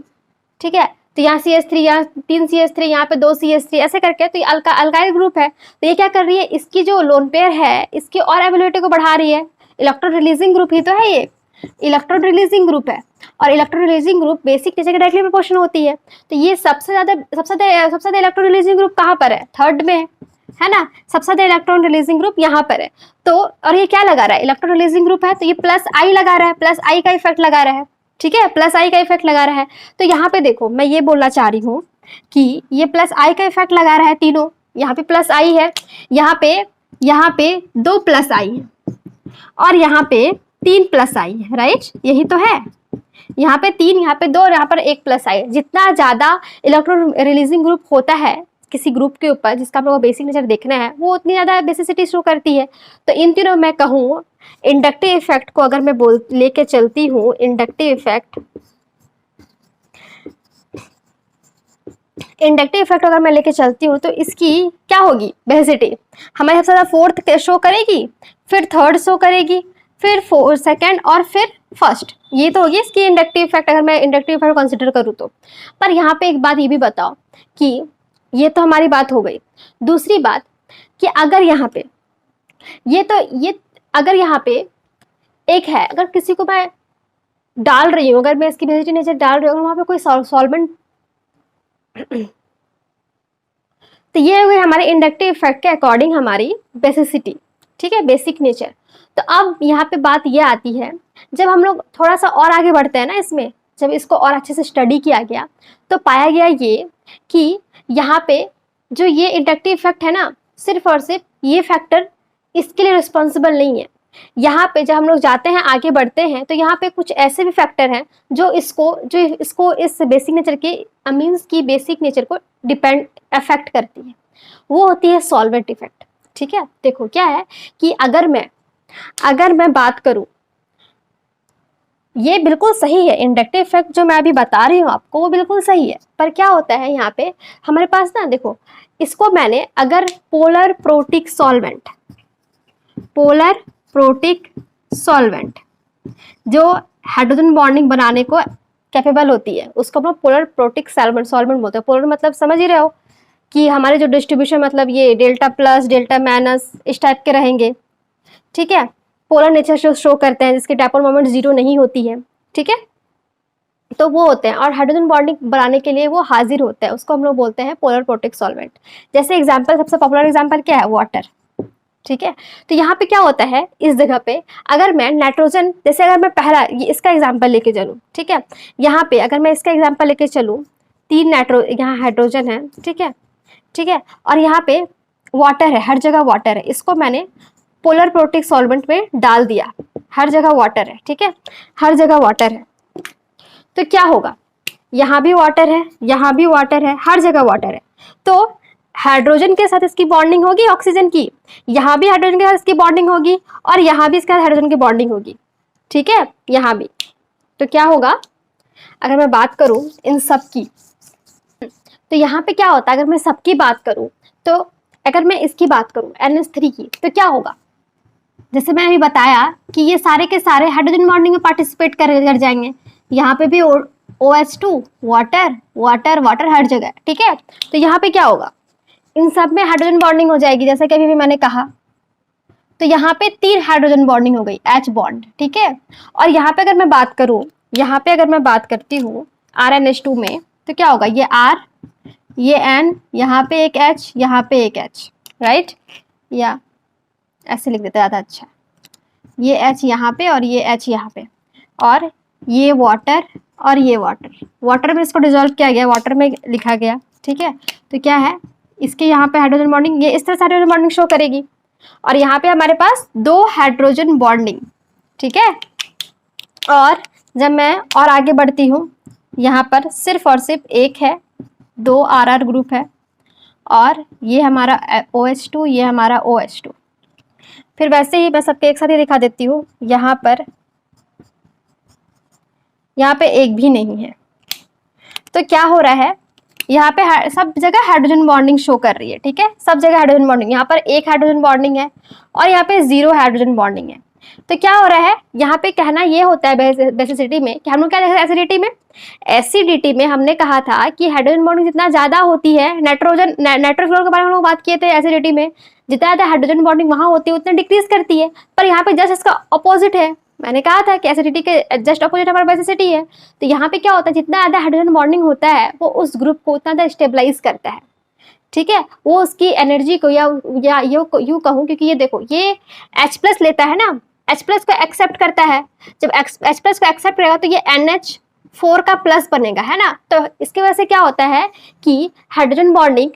S1: ठीक है, तो यहाँ CH3, यहाँ 3 CH3, यहाँ पे 2 CH3, ऐसे करके, तो ये अल्काइल ग्रुप है। तो ये क्या कर रही है, इसकी जो लोन पेयर है इसकी और एबिलिटी को बढ़ा रही है। इलेक्ट्रॉन रिलीजिंग ग्रुप ही तो है, ये इलेक्ट्रॉन रिलीजिंग ग्रुप है, और electron releasing group basic nature के डायरेक्टली प्रोपोर्शनल होती है। तो ये सबसे ज्यादा इलेक्ट्रॉन रिलीजिंग ग्रुप कहाँ पर है, 3rd में है ना, सबसे ज्यादा इलेक्ट्रॉन रिलीजिंग ग्रुप यहाँ पर है। तो और ये क्या लगा रहा है, इलेक्ट्रॉन रिलीजिंग ग्रुप है, तो ये +I लगा रहा है, +I का इफेक्ट लगा रहा है, ठीक है, +I का इफेक्ट लगा रहा है। तो यहाँ पे देखो, मैं ये बोलना चाह रही हूँ कि ये +I का इफेक्ट लगा रहा है तीनों, यहाँ पे +I है, यहाँ पे 2 +I है, और यहाँ पे 3 +I है, राइट, यही तो है। यहाँ पे 3, यहाँ पे 2 और यहाँ पर 1 +I। जितना ज्यादा इलेक्ट्रॉन रिलीजिंग ग्रुप होता है, किसी ग्रुप के ऊपर जिसका हम लोग को बेसिक नेचर देखना है वो उतनी ज़्यादा बेसिसिटी शो करती है। तो इन तीनों मैं कहूँ इंडक्टिव इफेक्ट को अगर मैं लेके चलती हूँ, इंडक्टिव इफेक्ट अगर मैं लेके चलती हूँ तो इसकी क्या होगी बेसिसिटी हमारे सबसे ज़्यादा फोर्थ शो करेगी, फिर थर्ड शो करेगी, फिर सेकेंड और फिर फर्स्ट। ये तो होगी इसकी इंडक्टिव इफेक्ट अगर मैं इंडक्टिव इफेक्ट कंसिडर करूँ तो। पर यहाँ पे एक बात ये भी बताओ कि ये तो हमारी बात हो गई। दूसरी बात कि अगर यहाँ पे अगर यहाँ पे एक है, अगर किसी को मैं डाल रही हूँ, अगर मैं इसकी बेसिसिटी नेचर डाल रही हूँ, वहाँ पे कोई सॉल्वेंट तो ये हो गई हमारे इंडक्टिव इफेक्ट के अकॉर्डिंग हमारी बेसिसिटी, ठीक है, बेसिक नेचर। तो अब यहाँ पे बात ये आती है, जब हम लोग थोड़ा सा और आगे बढ़ते हैं ना इसमें, जब इसको और अच्छे से स्टडी किया गया तो पाया गया ये कि यहाँ पे जो ये इंडक्टिव इफेक्ट है ना, सिर्फ और सिर्फ ये फैक्टर इसके लिए रिस्पॉन्सिबल नहीं है। यहाँ पे जब हम लोग जाते हैं आगे बढ़ते हैं तो यहाँ पे कुछ ऐसे भी फैक्टर हैं जो इसको इस बेसिक नेचर के अमीन्स की बेसिक नेचर को अफेक्ट करती है। वो होती है सॉल्वेंट इफेक्ट, ठीक है। देखो क्या है कि अगर मैं बात करूं, ये बिल्कुल सही है, इंडक्टिव इफेक्ट जो मैं अभी बता रही हूँ आपको वो बिल्कुल सही है। पर क्या होता है यहाँ पे हमारे पास ना, देखो इसको मैंने अगर पोलर प्रोटिक सॉल्वेंट जो हाइड्रोजन बॉन्डिंग बनाने को कैपेबल होती है उसको हम पोलर प्रोटिक सॉल्वेंट बोलते हैं। पोलर मतलब समझ ही रहे हो कि हमारे जो डिस्ट्रीब्यूशन मतलब ये डेल्टा प्लस डेल्टा माइनस इस टाइप के रहेंगे, ठीक है। पोलर नेचर शो करते हैं जिसके डायपोल मोमेंट 0 नहीं होती है, ठीक है, तो वो होते हैं। और हाइड्रोजन बॉन्डिंग बनाने के लिए वो हाजिर होते हैं, उसको हम लोग बोलते हैं पोलर प्रोटिक सॉल्वेंट। जैसे एग्जाम्पल, सबसे पॉपुलर एग्जाम्पल क्या है, वाटर, ठीक है। तो यहाँ पे क्या होता है इस जगह पे, अगर मैं नाइट्रोजन, जैसे अगर मैं पहला इसका एग्जाम्पल लेके चलूँ, ठीक है, यहाँ पे अगर मैं इसका एग्जाम्पल लेके चलूँ, 3 यहाँ हाइड्रोजन है, ठीक है, और यहाँ पे वाटर है, हर जगह वाटर है, इसको मैंने पोलर प्रोटिक सॉल्वेंट में डाल दिया, हर जगह वाटर है, ठीक है, हर जगह वाटर है, तो क्या होगा, यहाँ भी वाटर है, यहाँ भी वाटर है, हर जगह वाटर है, तो हाइड्रोजन के साथ इसकी बॉन्डिंग होगी ऑक्सीजन की, यहाँ भी हाइड्रोजन के साथ इसकी बॉन्डिंग होगी, और यहाँ भी इसके साथ हाइड्रोजन की बॉन्डिंग होगी, ठीक है, यहाँ भी। तो क्या होगा अगर मैं बात करूं इन सब की, तो यहाँ पे क्या होता है, अगर मैं सबकी बात करूं, तो अगर मैं इसकी बात करूं NH3 की, तो क्या होगा, जैसे मैंने अभी बताया कि ये सारे के सारे हाइड्रोजन बॉन्डिंग में पार्टिसिपेट कर जाएंगे। यहाँ पे भी OH2 वाटर वाटर वाटर हर जगह, ठीक है। तो यहाँ पे क्या होगा, इन सब में हाइड्रोजन बॉन्डिंग हो जाएगी, जैसे कि अभी भी मैंने कहा। तो यहाँ पे 3 हाइड्रोजन बॉन्डिंग हो गई, H बॉन्ड, ठीक है। और यहाँ पे अगर मैं बात करूँ, यहाँ पे अगर मैं बात करती हूँ RNH2 में, तो क्या होगा, ये R, ये N, यहाँ पे एक H, यहाँ पे एक H, राइट, या ऐसे लिख देते ज़्यादा अच्छा, ये H यहाँ पे और ये H यहाँ पे, और ये वाटर और ये वाटर में इसको डिजोल्व किया गया, वाटर में लिखा गया, ठीक है। तो क्या है, इसके यहाँ पे हाइड्रोजन बॉन्डिंग, ये इस तरह से हाइड्रोजन बॉन्डिंग शो करेगी, और यहाँ पे हमारे पास 2 हाइड्रोजन बॉन्डिंग, ठीक है। और जब मैं और आगे बढ़ती हूँ, यहाँ पर सिर्फ और सिर्फ एक है, 2 RR ग्रुप है, और ये हमारा OH2, ये हमारा OH2। फिर वैसे ही मैं सबके एक साथ ही दिखा देती हूँ, यहाँ पे एक भी नहीं है। तो क्या हो रहा है, यहाँ पे सब जगह हाइड्रोजन बॉन्डिंग शो कर रही है, ठीक है, सब जगह हाइड्रोजन बॉन्डिंग, यहाँ पर 1 हाइड्रोजन बॉन्डिंग है और यहाँ पे 0 हाइड्रोजन बॉन्डिंग है। तो क्या हो रहा है, यहाँ पे कहना ये होता है बेसिसिटी में कि हम लोग क्या देखा एसिडिटी में हमने कहा था कि हाइड्रोजन बॉन्डिंग जितना ज्यादा होती है, नाइट्रोफ्लोर के बारे में हम लोग बात किए थे, एसिडिटी में जितना ज्यादा हाइड्रोजन बॉन्डिंग वहां होती है उतना डिक्रीज करती है। पर यहाँ पे जस्ट इसका अपोजिट है, मैंने कहा था कि एसिडिटी के जस्ट अपोजिट हमारा बेसिसिटी है। तो यहाँ पे क्या होता है, जितना ज्यादा हाइड्रोजन बॉन्डिंग होता है वो उस ग्रुप को उतना ज्यादा स्टेबलाइज करता है, ठीक है, वो उसकी एनर्जी को या यूं कहूँ, क्योंकि ये देखो ये H+ लेता है ना, H+ को एक्सेप्ट करता है, जब H+ को एक्सेप्ट करेगा तो ये NH4 का प्लस बनेगा, है ना। तो इसकी वजह से क्या होता है कि हाइड्रोजन बॉन्डिंग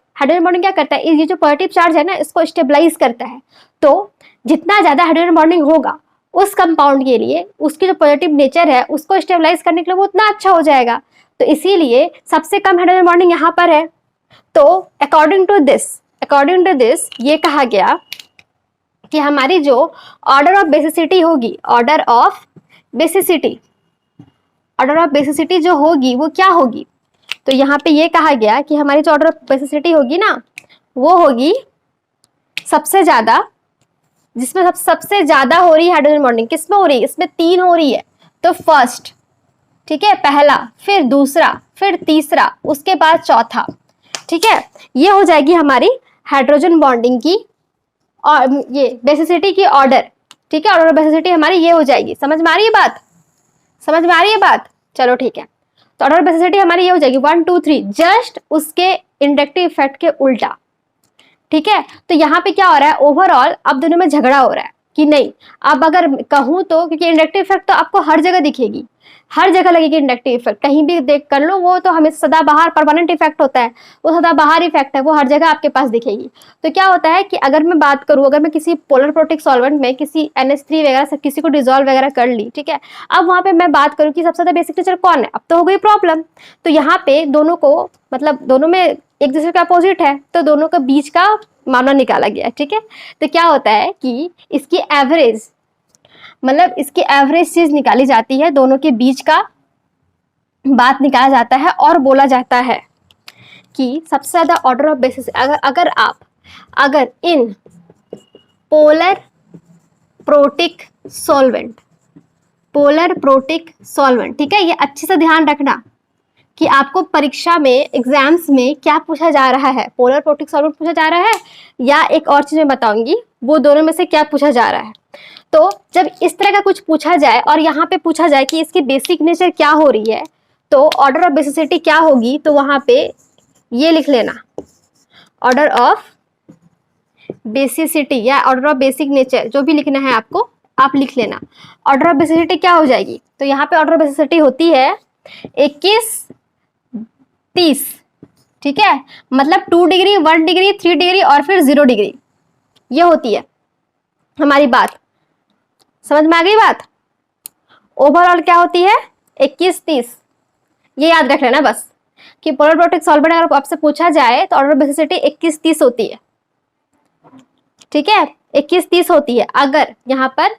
S1: क्या करता है, ये जो पॉजिटिव चार्ज है ना इसको स्टेबलाइज करता है। तो जितना ज्यादा हाइड्रोजन बॉन्डिंग होगा उस कंपाउंड के लिए, उसकी जो पॉजिटिव नेचर है उसको स्टेबलाइज करने के लिए वो उतना अच्छा हो जाएगा। तो इसीलिए सबसे कम हाइड्रोजन बॉन्डिंग यहाँ पर है, तो अकॉर्डिंग टू दिस ये कहा गया कि हमारी जो ऑर्डर ऑफ बेसिसिटी होगी, ऑर्डर ऑफ बेसिसिटी जो होगी वो क्या होगी, तो यहाँ पे ये कहा गया कि हमारी जो ऑर्डर ऑफ बेसिसिटी होगी ना, वो होगी सबसे ज्यादा, जिसमें सबसे ज्यादा हो रही है हाइड्रोजन बॉन्डिंग, किसमें हो रही है, इसमें 3 हो रही है, तो फर्स्ट, ठीक है, पहला, फिर दूसरा, फिर तीसरा, उसके बाद चौथा, ठीक है, ये हो जाएगी हमारी हाइड्रोजन बॉन्डिंग की और ये बेसिसिटी की ऑर्डर, ठीक है, ऑर्डर ऑफ बेसिसिटी हमारी ये हो जाएगी। समझ में आ रही है बात, समझ में आ रही है बात, चलो ठीक है। तो ऑर्डर ऑफ बेसिसिटी हमारी ये हो जाएगी 1 2 3, जस्ट उसके इंडक्टिव इफेक्ट के उल्टा, ठीक है। तो यहाँ पे क्या हो रहा है, ओवरऑल अब दोनों में झगड़ा हो रहा है कि नहीं, अब अगर कहूँ तो, क्योंकि इंडक्टिव इफेक्ट तो आपको हर जगह दिखेगी, हर जगह लगेगी इंडक्टिव इफेक्ट, कहीं भी देख कर लो, वो तो हमें सदाबहार परमानेंट इफेक्ट होता है, वो सदाबहार इफेक्ट है, वो हर जगह आपके पास दिखेगी। तो क्या होता है कि अगर मैं बात करूँ, अगर मैं किसी पोलर प्रोटिक सॉल्वेंट में किसी NH3 वगैरह से किसी को डिजोल्व वगैरह कर ली, ठीक है, अब वहां पे मैं बात करूँ कि सबसे ज्यादा बेसिक नेचर कौन है, अब तो हो गई प्रॉब्लम। तो यहाँ पे दोनों को, मतलब दोनों में एक दूसरे का अपोजिट है, तो दोनों का बीच का मामला निकाला गया, ठीक है। तो क्या होता है कि इसकी एवरेज, मतलब इसकी एवरेज चीज निकाली जाती है, दोनों के बीच का बात निकाला जाता है और बोला जाता है कि सबसे ज्यादा ऑर्डर ऑफ बेसिस, अगर इन पोलर प्रोटिक सॉल्वेंट, ठीक है, ये अच्छे से ध्यान रखना कि आपको परीक्षा में, एग्जाम्स में क्या पूछा जा रहा है, पोलर प्रोटिक सॉल्वेंट पूछा जा रहा है या एक और चीज मैं बताऊंगी, वो दोनों में से क्या पूछा जा रहा है। तो जब इस तरह का कुछ पूछा जाए और यहाँ पे पूछा जाए कि इसकी बेसिक नेचर क्या हो रही है, तो ऑर्डर ऑफ बेसिसिटी क्या होगी, तो वहां पे ये लिख लेना, ऑर्डर ऑफ बेसिसिटी या ऑर्डर ऑफ बेसिक नेचर, जो भी लिखना है आपको, आप लिख लेना। ऑर्डर ऑफ बेसिसिटी क्या हो जाएगी, तो यहाँ पे ऑर्डर ऑफ बेसिसिटी होती है 21 30, ठीक है, मतलब 2 डिग्री, 1 डिग्री, 3 डिग्री और फिर 0 डिग्री, ये होती है हमारी बात। समझ में आ गई बात। ओवरऑल क्या होती है 21 30, ये याद रख लेना बस कि पोलर प्रोटिक सॉल्वेंट अगर आपसे पूछा जाए तो ऑर्डर बेसिसिटी 21 30 होती है, ठीक है, 21 30 होती है। अगर यहाँ पर,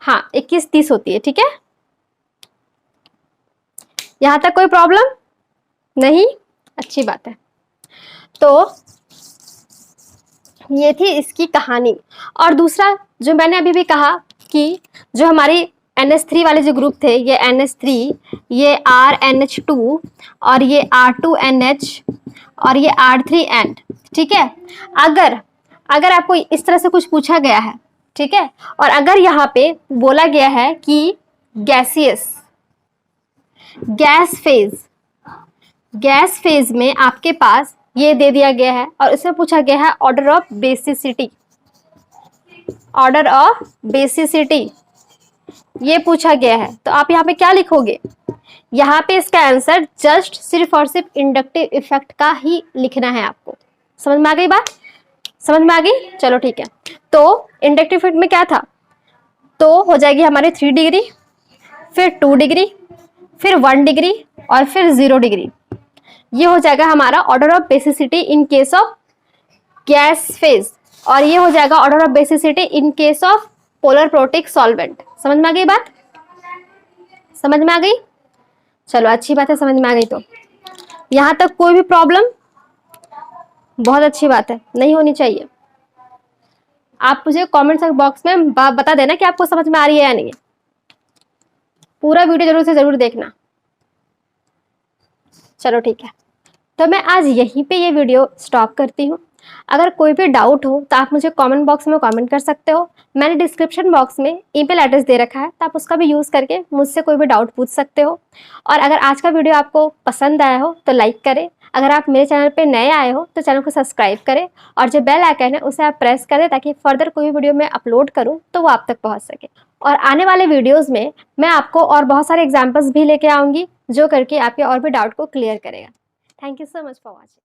S1: हाँ 21 30 होती है, ठीक है, यहां तक कोई प्रॉब्लम नहीं, अच्छी बात है। तो ये थी इसकी कहानी। और दूसरा जो मैंने अभी भी कहा कि जो हमारी NH3 वाले जो ग्रुप थे, ये NH3, ये RNH2 और ये R2NH और ये R3N, ठीक है। अगर आपको इस तरह से कुछ पूछा गया है, ठीक है, और अगर यहाँ पे बोला गया है कि गैस फेज में आपके पास ये दे दिया गया है और इसमें पूछा गया है ऑर्डर ऑफ बेसिसिटी, ये पूछा गया है, तो आप यहाँ पे क्या लिखोगे, यहाँ पे इसका आंसर जस्ट सिर्फ और सिर्फ इंडक्टिव इफेक्ट का ही लिखना है आपको। समझ में आ गई बात, समझ में आ गई, चलो ठीक है। तो इंडक्टिव इफेक्ट में क्या था, तो हो जाएगी हमारी 3 डिग्री, फिर 2 डिग्री, फिर 1 डिग्री और फिर 0 डिग्री, ये हो जाएगा हमारा order of basicity in case of gas phase, और ये हो जाएगा order of basicity in case of polar protic solvent. समझ में आ गई बात, समझ में आ गई, चलो अच्छी बात है, समझ में आ गई। तो यहां तक कोई भी प्रॉब्लम, बहुत अच्छी बात है, नहीं होनी चाहिए। आप मुझे कमेंट बॉक्स में बता देना कि आपको समझ में आ रही है या नहीं। पूरा वीडियो जरूर से जरूर देखना। चलो ठीक है, तो मैं आज यहीं पे ये वीडियो स्टॉप करती हूँ। अगर कोई भी डाउट हो तो आप मुझे कमेंट बॉक्स में कमेंट कर सकते हो। मैंने डिस्क्रिप्शन बॉक्स में ईमेल एड्रेस दे रखा है, तो आप उसका भी यूज़ करके मुझसे कोई भी डाउट पूछ सकते हो। और अगर आज का वीडियो आपको पसंद आया हो तो लाइक करें। अगर आप मेरे चैनल पे नए आए हो तो चैनल को सब्सक्राइब करें और जो बेल आइकन है उसे आप प्रेस करें ताकि फर्दर कोई वीडियो मैं अपलोड करूँ तो वो आप तक पहुँच सके। और आने वाले वीडियोज़ में मैं आपको और बहुत सारे एग्जाम्पल्स भी लेके आऊँगी जो करके आपके और भी डाउट को क्लियर करेगा। Thank you so much for watching.